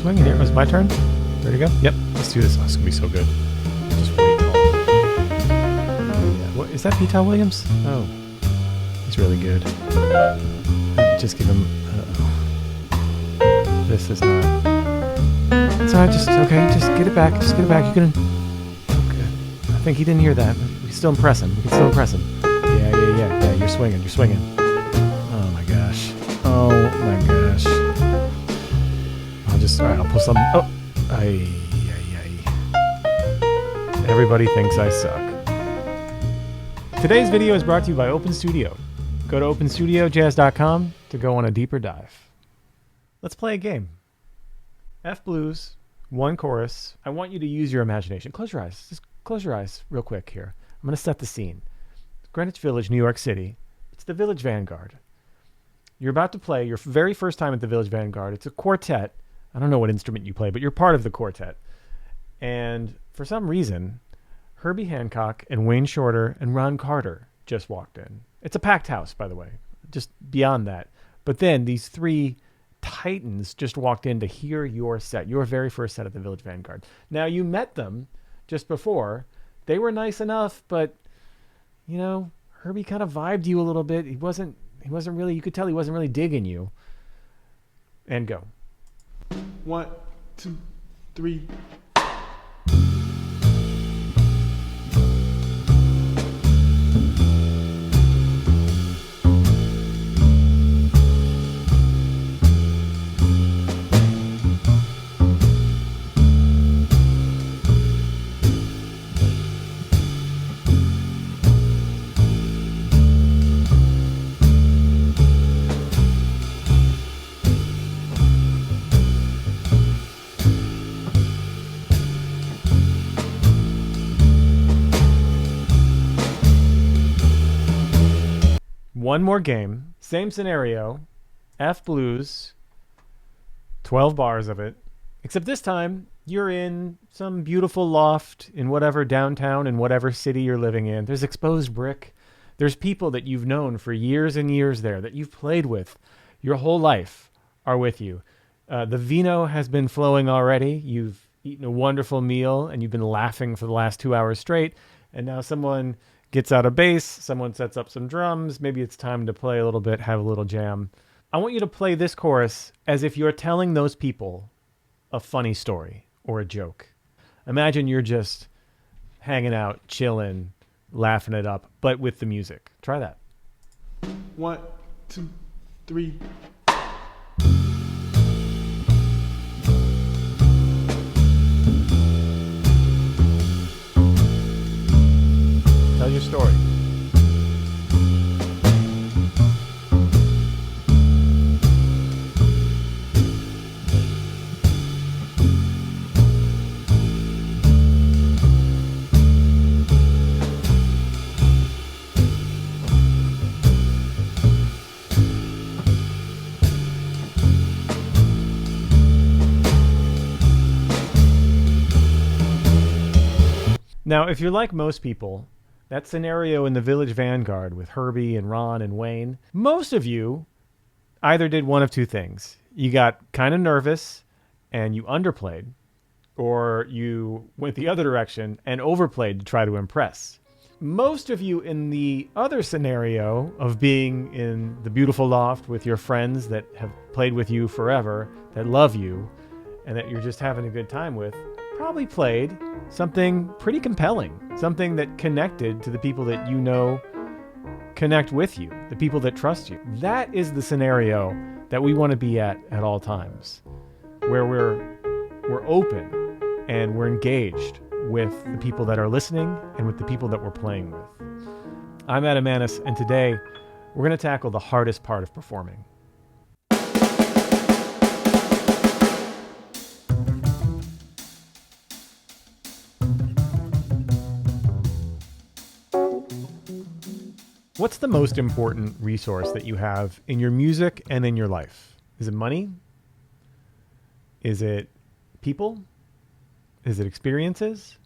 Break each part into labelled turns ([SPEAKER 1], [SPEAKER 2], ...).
[SPEAKER 1] swinging here. It was my turn. Ready to go? Yep. Let's do this. Oh, it's going to be so good. Just wait. Yeah. What, is that P-Tal Williams? Oh. He's really good. Just give him... This is not... It's alright. Just get it back. Just get it back. You can... Okay. I think he didn't hear that. We can still impress him. Yeah. You're swinging. Oh my gosh. I'll pull some... Oh! Ay. Everybody thinks I suck. Today's video is brought to you by Open Studio. Go to openstudiojazz.com to go on a deeper dive. Let's play a game. F blues, one chorus. I want you to use your imagination. Close your eyes. Just close your eyes real quick here. I'm going to set the scene. Greenwich Village, New York City. It's the Village Vanguard. You're about to play your very first time at the Village Vanguard. It's a quartet. I don't know what instrument you play, but you're part of the quartet. And for some reason, Herbie Hancock and Wayne Shorter and Ron Carter just walked in. It's a packed house, by the way, just beyond that. But then these three titans just walked in to hear your set, your very first set at the Village Vanguard. Now, you met them just before. They were nice enough, but, you know, Herbie kind of vibed you a little bit. He wasn't really, you could tell he wasn't really digging you. And go.
[SPEAKER 2] 1, 2, 3.
[SPEAKER 1] One more game, same scenario, F blues, 12 bars of it, except this time you're in some beautiful loft in whatever downtown in whatever city you're living in. There's exposed brick. There's people that you've known for years and years there that you've played with your whole life are with you. The vino has been flowing already. You've eaten a wonderful meal and you've been laughing for the last 2 hours straight. And now someone gets out a bass, someone sets up some drums, maybe it's time to play a little bit, have a little jam. I want you to play this chorus as if you're telling those people a funny story or a joke. Imagine you're just hanging out, chilling, laughing it up, but with the music. Try that.
[SPEAKER 2] 1, 2, 3.
[SPEAKER 1] Tell your story. Now, if you're like most people, that scenario in the Village Vanguard with Herbie and Ron and Wayne, most of you either did one of two things. You got kind of nervous and you underplayed, or you went the other direction and overplayed to try to impress. Most of you in the other scenario of being in the beautiful loft with your friends that have played with you forever, that love you, and that you're just having a good time with, probably played something pretty compelling, something that connected to the people that you know connect with you, the people that trust you. That is the scenario that we want to be at all times, where we're open and we're engaged with the people that are listening and with the people that we're playing with. I'm Adam Maness, and today we're going to tackle the hardest part of performing. What's the most important resource that you have in your music and in your life? Is it money? Is it people? Is it experiences?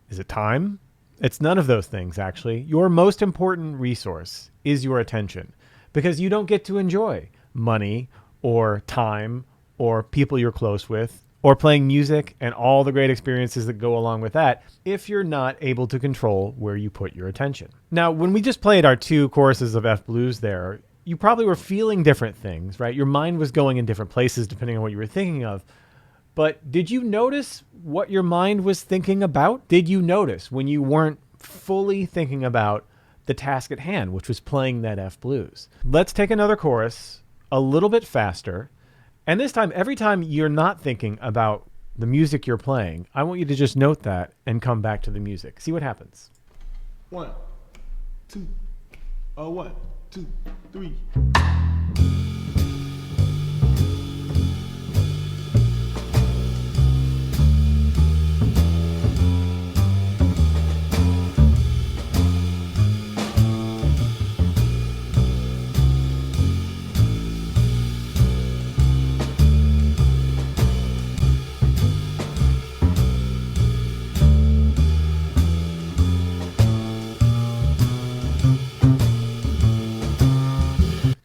[SPEAKER 1] Is it time? It's none of those things, actually. Your most important resource is your attention, because you don't get to enjoy money or time or people you're close with or playing music and all the great experiences that go along with that if you're not able to control where you put your attention. Now, when we just played our 2 choruses of F blues there, you probably were feeling different things, right? Your mind was going in different places depending on what you were thinking of. But did you notice what your mind was thinking about? Did you notice when you weren't fully thinking about the task at hand, which was playing that F blues? Let's take another chorus a little bit faster. And this time, every time you're not thinking about the music you're playing, I want you to just note that and come back to the music. See what happens.
[SPEAKER 2] 1, 2, 1, 2, 3.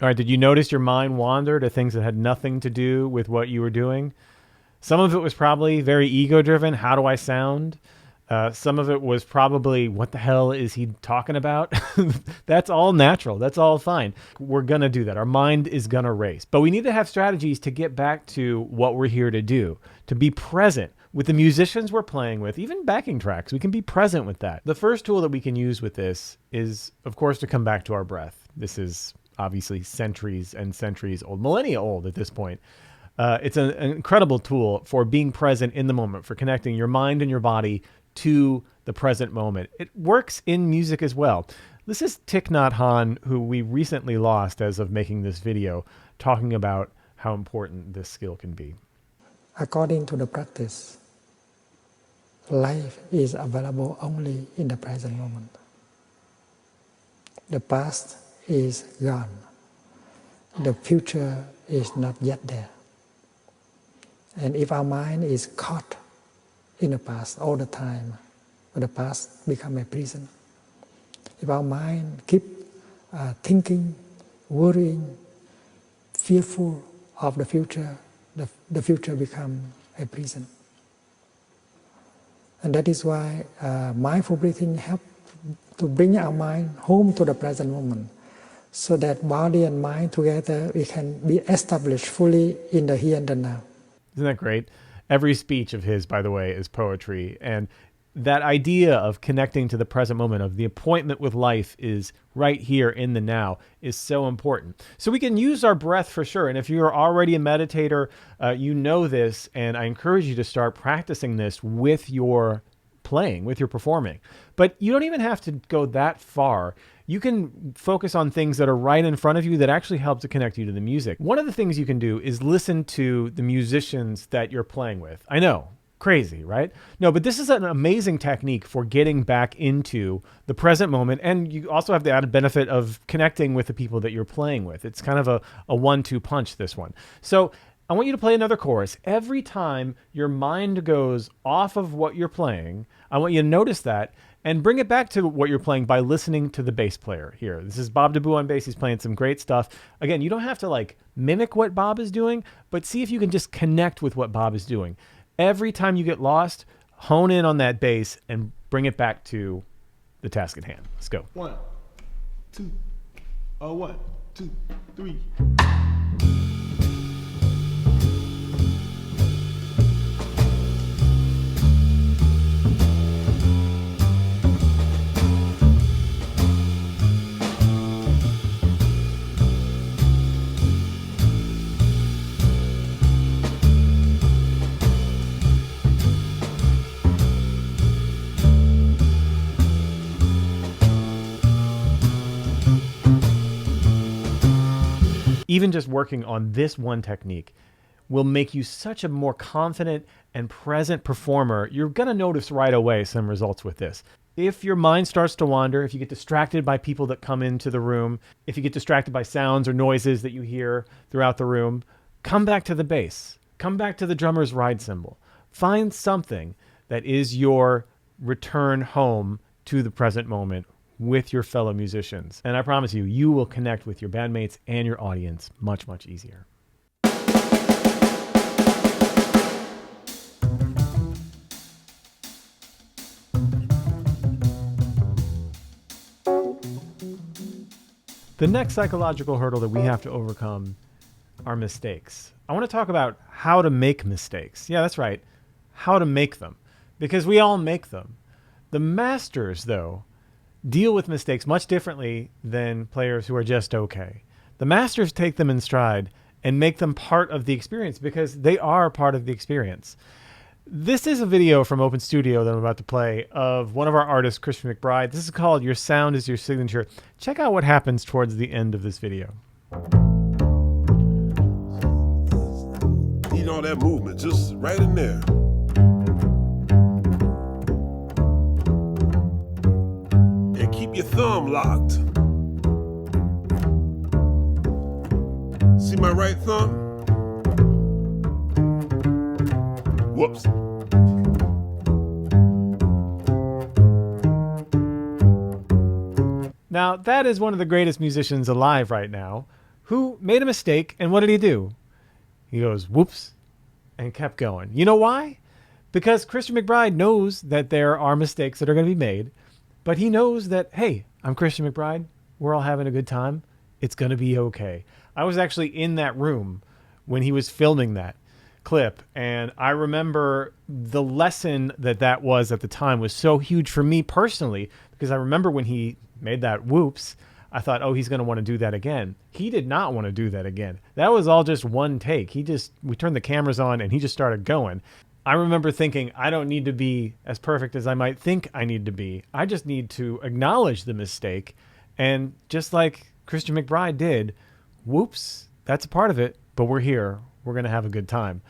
[SPEAKER 1] All right, did you notice your mind wander to things that had nothing to do with what you were doing? Some of it was probably very ego-driven. How do I sound? Some of it was probably, what the hell is he talking about? That's all natural. That's all fine. We're going to do that. Our mind is going to race. But we need to have strategies to get back to what we're here to do, to be present with the musicians we're playing with, even backing tracks. We can be present with that. The first tool that we can use with this is, of course, to come back to our breath. This is obviously centuries and centuries old, millennia old at this point. It's an incredible tool for being present in the moment, for connecting your mind and your body to the present moment. It works in music as well. This is Thich Nhat Hanh, who we recently lost as of making this video, talking about how important this skill can be.
[SPEAKER 3] According to the practice, life is available only in the present moment. The past is gone. The future is not yet there. And if our mind is caught in the past all the time, the past becomes a prison. If our mind keep thinking, worrying, fearful of the future future becomes a prison. And that is why mindful breathing helps to bring our mind home to the present moment, so that body and mind together, we can be established fully in the here and the now.
[SPEAKER 1] Isn't that great? Every speech of his, by the way, is poetry. And that idea of connecting to the present moment, of the appointment with life is right here in the now, is so important. So we can use our breath for sure. And if you're already a meditator, you know this, and I encourage you to start practicing this with your playing, with your performing. But you don't even have to go that far. You can focus on things that are right in front of you that actually help to connect you to the music. One of the things you can do is listen to the musicians that you're playing with. I know, crazy, right? No, but this is an amazing technique for getting back into the present moment. And you also have the added benefit of connecting with the people that you're playing with. It's kind of a 1-2 punch, this one. So I want you to play another chorus. Every time your mind goes off of what you're playing, I want you to notice that and bring it back to what you're playing by listening to the bass player here. This is Bob DeBoo on bass. He's playing some great stuff. Again, you don't have to like mimic what Bob is doing, but see if you can just connect with what Bob is doing. Every time you get lost, hone in on that bass and bring it back to the task at hand. Let's go.
[SPEAKER 2] 1, 2, 1, 2, 3.
[SPEAKER 1] Even just working on this one technique will make you such a more confident and present performer. You're going to notice right away some results with this. If your mind starts to wander, if you get distracted by people that come into the room, if you get distracted by sounds or noises that you hear throughout the room, come back to the bass. Come back to the drummer's ride cymbal. Find something that is your return home to the present moment with your fellow musicians. And I promise you, you will connect with your bandmates and your audience much, much easier. The next psychological hurdle that we have to overcome are mistakes. I want to talk about how to make mistakes. Yeah, that's right. How to make them. Because we all make them. The masters, though, deal with mistakes much differently than players who are just okay. The masters take them in stride and make them part of the experience because they are part of the experience. This is a video from Open Studio that I'm about to play of one of our artists, Christian McBride. This is called Your Sound is Your Signature. Check out what happens towards the end of this video.
[SPEAKER 2] Need all that movement just right in there. And keep your thumb locked. See my right thumb? Whoops.
[SPEAKER 1] Now, that is one of the greatest musicians alive right now who made a mistake, and what did he do? He goes, whoops, and kept going. You know why? Because Christian McBride knows that there are mistakes that are going to be made, but he knows that, hey, I'm Christian McBride. We're all having a good time. It's going to be okay. I was actually in that room when he was filming that clip, and I remember the lesson that was at the time was so huge for me personally, because I remember when he made that whoops, I thought, oh, he's going to want to do that again. He did not want to do that again. That was all just one take. We turned the cameras on and he just started going. I remember thinking, I don't need to be as perfect as I might think I need to be. I just need to acknowledge the mistake. And just like Christian McBride did, whoops, that's a part of it, but we're here. We're going to have a good time.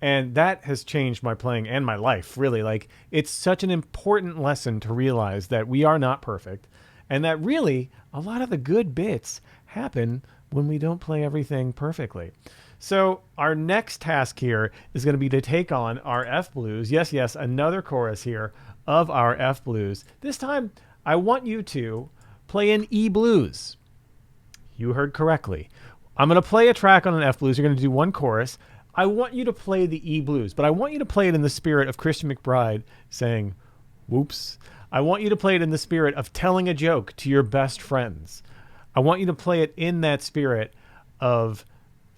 [SPEAKER 1] And that has changed my playing and my life, really. Like, it's such an important lesson to realize that we are not perfect and that really a lot of the good bits happen when we don't play everything perfectly. So our next task here is going to be to take on our F blues. Yes, another chorus here of our F blues. This time, I want you to play an E blues. You heard correctly. I'm going to play a track on an F blues. You're going to do one chorus. I want you to play the E blues, but I want you to play it in the spirit of Christian McBride saying, whoops. I want you to play it in the spirit of telling a joke to your best friends. I want you to play it in that spirit of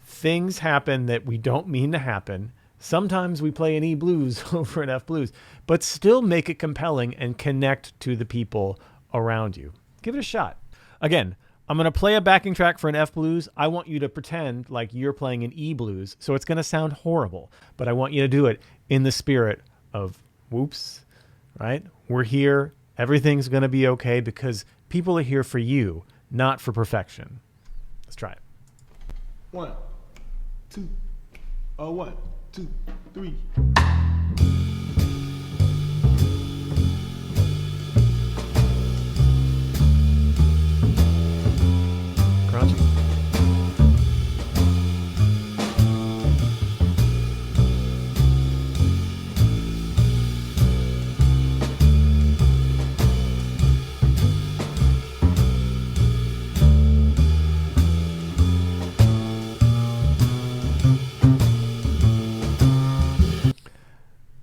[SPEAKER 1] things happen that we don't mean to happen. Sometimes we play an E blues over an F blues, but still make it compelling and connect to the people around you. Give it a shot. Again, I'm going to play a backing track for an F blues. I want you to pretend like you're playing an E blues, so it's going to sound horrible, but I want you to do it in the spirit of whoops, right? We're here. Everything's going to be okay because people are here for you, not for perfection. Let's try it.
[SPEAKER 2] 1, 2, 1, 2, 3.
[SPEAKER 1] Crunchy.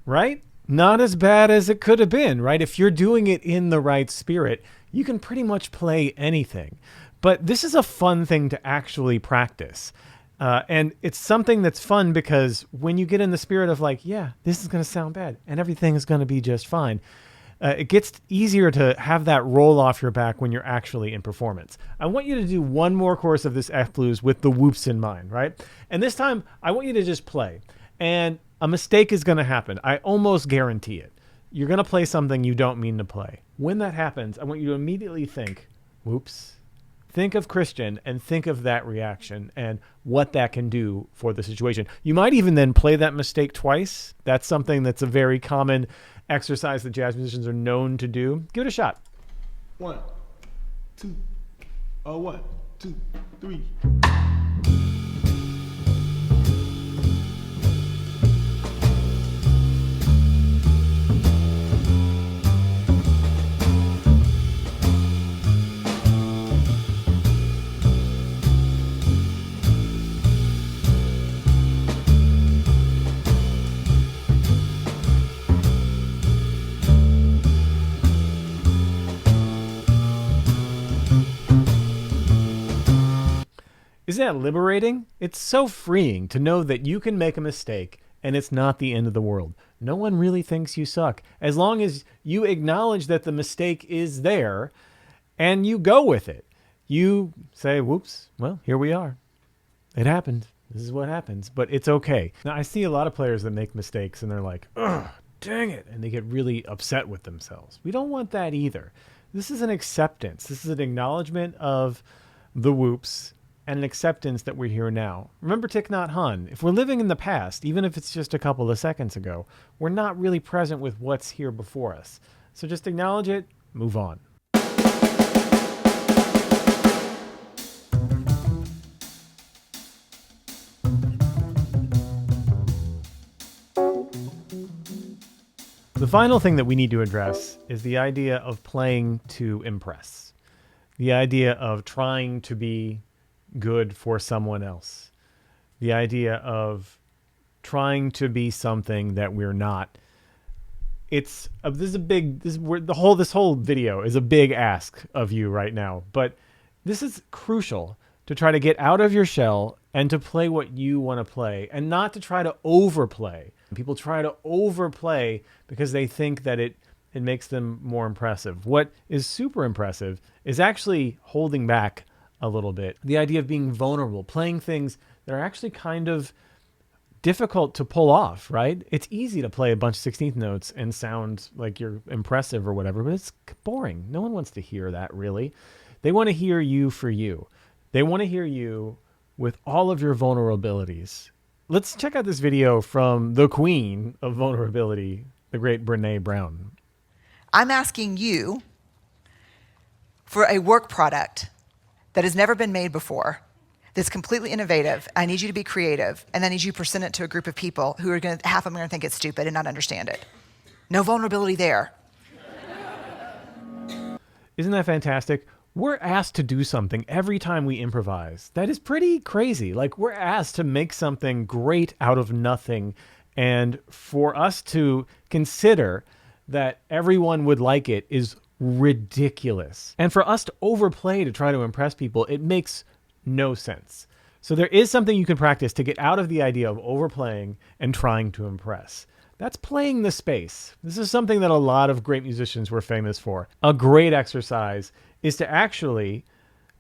[SPEAKER 1] Right? Not as bad as it could have been, right? If you're doing it in the right spirit, you can pretty much play anything. But this is a fun thing to actually practice. And it's something that's fun because when you get in the spirit of like, yeah, this is going to sound bad and everything is going to be just fine, it gets easier to have that roll off your back when you're actually in performance. I want you to do one more chorus of this F blues with the whoops in mind, right? And this time, I want you to just play. And a mistake is going to happen. I almost guarantee it. You're going to play something you don't mean to play. When that happens, I want you to immediately think, whoops. Think of Christian and think of that reaction and what that can do for the situation. You might even then play that mistake twice. That's something that's a very common exercise that jazz musicians are known to do. Give it a shot.
[SPEAKER 2] 1, 2, 1, 2, 3.
[SPEAKER 1] Isn't that liberating? It's so freeing to know that you can make a mistake and it's not the end of the world. No one really thinks you suck. As long as you acknowledge that the mistake is there and you go with it. You say, whoops, well, here we are. It happened. This is what happens, but it's okay. Now, I see a lot of players that make mistakes and they're like, ugh, dang it. And they get really upset with themselves. We don't want that either. This is an acceptance. This is an acknowledgement of the whoops and an acceptance that we're here now. Remember Thich Nhat Hanh. If we're living in the past, even if it's just a couple of seconds ago, we're not really present with what's here before us. So just acknowledge it, move on. The final thing that we need to address is the idea of playing to impress. The idea of trying to be good for someone else. The idea of trying to be something that we're not. This whole video is a big ask of you right now, but this is crucial to try to get out of your shell and to play what you want to play and not to try to overplay. People try to overplay because they think that it makes them more impressive. What is super impressive is actually holding back a little bit. The idea of being vulnerable, playing things that are actually kind of difficult to pull off, right? It's easy to play a bunch of 16th notes and sound like you're impressive or whatever, but it's boring. No one wants to hear that, really. They want to hear you for you. They want to hear you with all of your vulnerabilities. Let's check out this video from the queen of vulnerability, the great Brené Brown.
[SPEAKER 4] I'm asking you for a work product that has never been made before, that's completely innovative. I need you to be creative, and I need you to present it to a group of people who are half of them are going to think it's stupid and not understand it. No vulnerability there.
[SPEAKER 1] Isn't that fantastic? We're asked to do something every time we improvise. That is pretty crazy. Like, we're asked to make something great out of nothing. And for us to consider that everyone would like it is ridiculous. And for us to overplay to try to impress people, it makes no sense. So there is something you can practice to get out of the idea of overplaying and trying to impress. That's playing the space. This is something that a lot of great musicians were famous for. A great exercise is to actually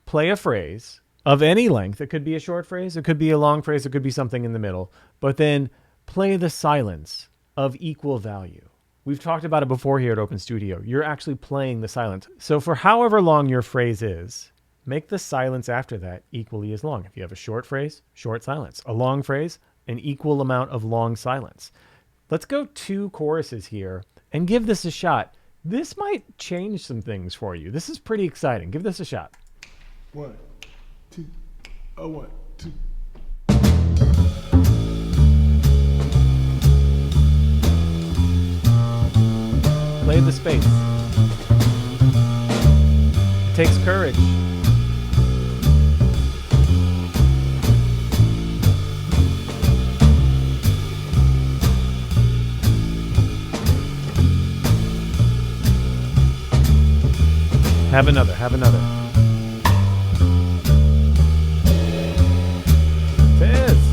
[SPEAKER 1] play a phrase of any length. It could be a short phrase, it could be a long phrase, it could be something in the middle, but then play the silence of equal value. We've talked about it before here at Open Studio. You're actually playing the silence. So for however long your phrase is, make the silence after that equally as long. If you have a short phrase, short silence. A long phrase, an equal amount of long silence. Let's go 2 choruses here and give this a shot. This might change some things for you. This is pretty exciting. Give this a shot.
[SPEAKER 2] 1, 2, 1, 2.
[SPEAKER 1] Play the space. It takes courage. Have another, have another. Fizz.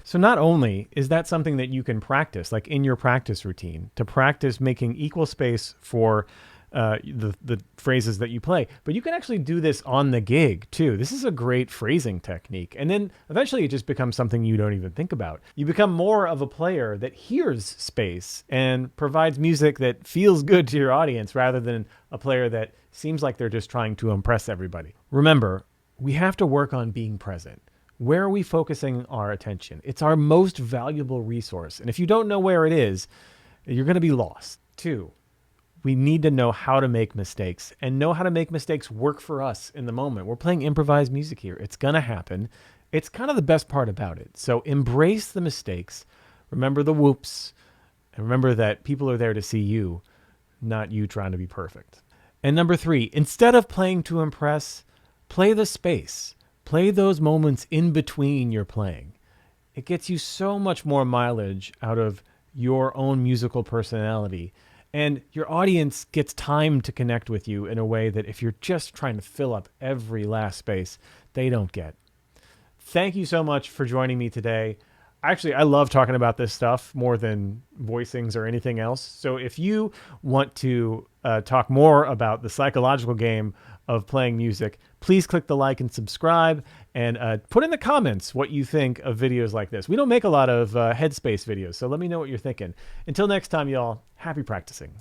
[SPEAKER 1] So not only is that something that you can practice, like in your practice routine, to practice making equal space for the phrases that you play, but you can actually do this on the gig too. This is a great phrasing technique. And then eventually it just becomes something you don't even think about. You become more of a player that hears space and provides music that feels good to your audience rather than a player that seems like they're just trying to impress everybody. Remember, we have to work on being present. Where are we focusing our attention? It's our most valuable resource. And if you don't know where it is, you're going to be lost. 2, we need to know how to make mistakes and know how to make mistakes work for us in the moment. We're playing improvised music here. It's going to happen. It's kind of the best part about it. So embrace the mistakes. Remember the whoops. And remember that people are there to see you, not you trying to be perfect. And number 3, instead of playing to impress, play the space. Play those moments in between your playing. It gets you so much more mileage out of your own musical personality. And your audience gets time to connect with you in a way that if you're just trying to fill up every last space, they don't get. Thank you so much for joining me today. Actually, I love talking about this stuff more than voicings or anything else. So if you want to talk more about the psychological game of playing music, please click the like and subscribe, and put in the comments what you think of videos like this. We don't make a lot of Headspace videos, so let me know what you're thinking. Until next time, y'all, happy practicing.